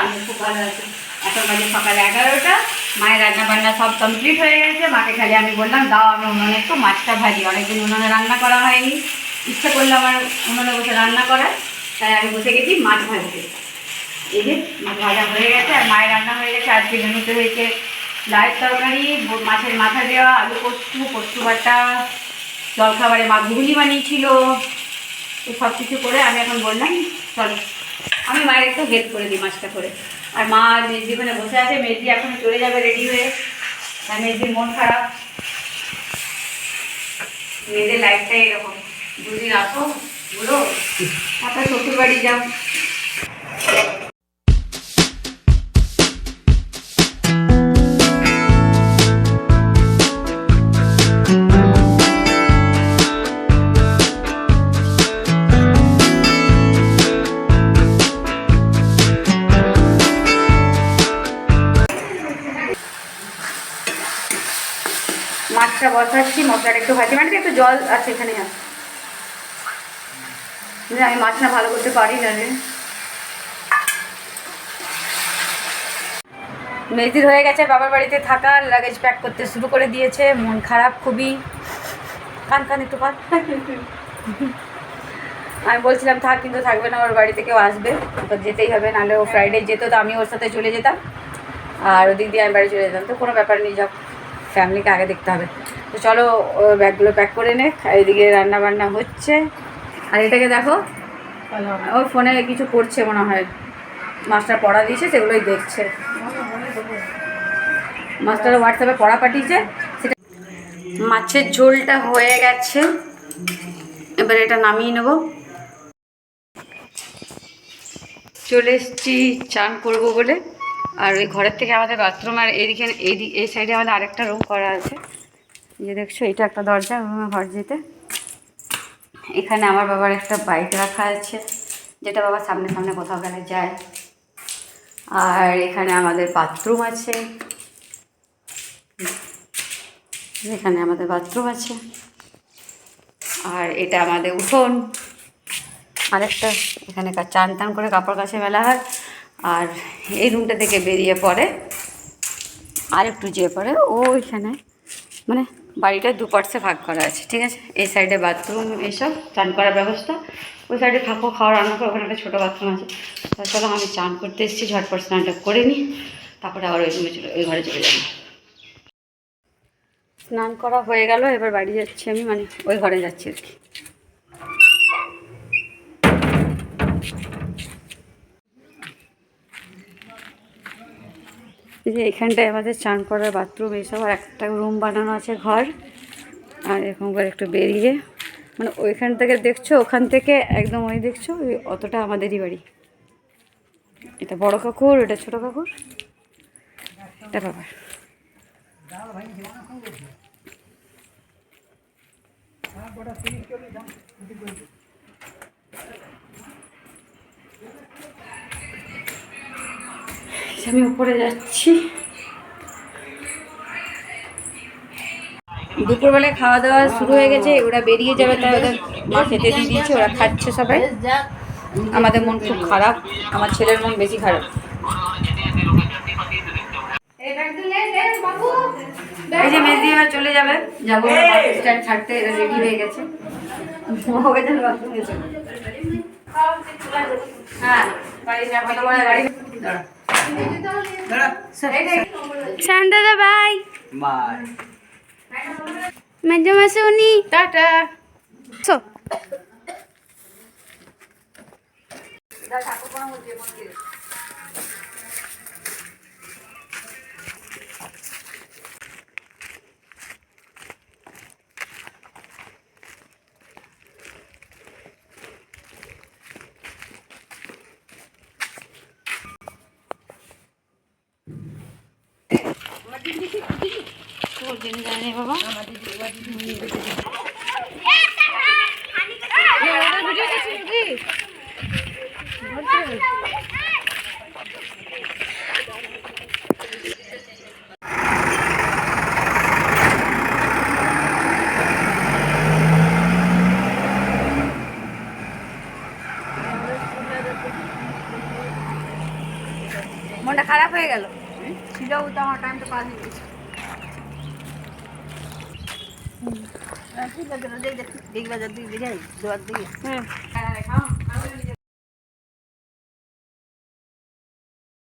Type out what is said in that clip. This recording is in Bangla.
আমি খুব ভালো আছি। এখন বাজে সকাল 11টা, মায়ের রান্না বান্না সব কমপ্লিট হয়ে গেছে। মাকে খালি আমি বললাম দাও আমি উনুনে একটু মাছটা ভাজি, অনেকদিন উনুনে রান্না করা হয়নি, ইচ্ছে করলো আমার উনুনে বসে রান্না করার, তাই আমি বসে গেছি মাছ ভাজতে। এই যে মাছ ভাজা হয়ে গেছে আর মায়ের রান্না হয়ে গেছে। আজকে মেনুতে হয়েছে লাইট তরকারি, মাছের মাথা দেওয়া, আলু পোস্ত, পোস্ত বাটা, জলখাবারে মা ঘুগনি বানিয়েছিল। তো সব কিছু করে আমি এখন বললাম চলো আমি মায়ের একটু হেল্প করে দিই মাছটা করে। আর মা মেজদি ওখানে বসে আছে, মেজদি এখন চলে যাবে রেডি হয়ে। আর মেজদির মন খারাপ, মেয়েদের লাইফটাই এরকম, দুদিন আসো বলো আপনার শ্বশুর বাড়ি যাও। মাছটা বসাচ্ছি, মশলাটা একটু ভাজি, মানে একটু জল আছে এখানে। আমি মাছ না ভালো করতে পারি না রে। মেয়েদির হয়ে গেছে বাবার বাড়িতে থাকা, লাগেজ প্যাক করতে শুরু করে দিয়েছে। মন খারাপ খুবই, কান কান একটু কান। আমি বলছিলাম থাক, কিন্তু থাকবে না, ওর বাড়ি থেকেও আসবে, তো যেতেই হবে, নাহলে ও ফ্রাইডে যেত তো আমি ওর সাথে চলে যেতাম, আর ওদিক দিয়ে আমি বাড়ি চলে যেতাম। তো কোনো ব্যাপার নেই, যাও, ফ্যামিলিকে আগে দেখতে হবে। তো চলো ব্যাগগুলো প্যাক করে নে, এদিকে রান্না বান্না হচ্ছে। আর এটাকে দেখো, ওর ফোনে কিছু করছে মনে হয়, মাস্টার পড়া দিয়েছে সেগুলোই দেখছে। মাস্টার হোয়াটসঅ্যাপে পড়া পাঠিয়েছে সেটা। মাছের ঝোলটা হয়ে গেছে, এবার এটা নামিয়ে নেব। চলে এসেছি চান করবো বলে। আর ওই ঘরের থেকে আমাদের বাথরুম, আর এইদিকে এই সাইডে আমাদের আরেকটা রুম করা আছে, যে দেখছো এটা একটা দরজা রুমে ঘর যেতে। এখানে আমার বাবার একটা বাইক রাখা আছে, যেটা বাবা সামনে সামনে কোথাও গেলে যায়। আর এখানে আমাদের বাথরুম আছে, এখানে আমাদের বাথরুম আছে। আর এটা আমাদের উঠোন, আরেকটা এখানে চান টান করে কাপড় কাছে মেলা হয়। আর এই রুমটা থেকে বেরিয়ে পড়ে আর একটু যেয়ে পড়ে ওইখানে, মানে বাড়িটা দু পার্টসে ভাগ করা আছে, ঠিক আছে। এই সাইডে বাথরুম, এইসব চান করার ব্যবস্থা, ওই সাইডে থাকো খাওয়া রান্না করে, ওখানে একটা ছোটো বাথরুম আছে। তাছাড়া আমি চান করতে এসেছি, ঝটপট স্নানটা করে নিই, তারপরে আবার ওই রুমে ওই ঘরে চলে যাবো। স্নান করা হয়ে গেল, এবার বাড়ি যাচ্ছি আমি, মানে ওই ঘরে যাচ্ছি আর কি। এই যে এখানটায় আমাদের চান করার বাথরুম, এইসব, আর একটা রুম বানানো আছে ঘর। আর এরকম করে একটু বেরিয়ে, মানে ওইখান থেকে দেখছো, ওখান থেকে একদম ওই দেখছো, ওই অতটা আমাদেরই বাড়ি। এটা বড় কাকুর, এটা ছোটো কাকুর, এটা বাবার। আমি উপরে যাচ্ছি। দুপুরবেলায় খাওয়া দাওয়া শুরু হয়ে গেছে, ওরা বেরিয়ে যাবে, তাই ওদের মা খেতে দিয়ে দিয়েছে, ওরা খাচ্ছে সবাই। আমাদের মন খুব খারাপ, আমার ছেলের মন বেশি খারাপ। এই যে মেজদি এবার চলে যাবে, যাবো স্ট্যান্ড ছাড়তে, রেডি হয়ে গেছে। হ্যাঁ, দাদা বাই বাই, মেজো মাসুনি টাটা। জানে বাবা যাও তো আমার টাইমটা পার হয়ে গেছে। ঠিক আছে, বিগ বাজার দিকে যাই, দোয়ার দিকে। হুম। হ্যাঁ খাও।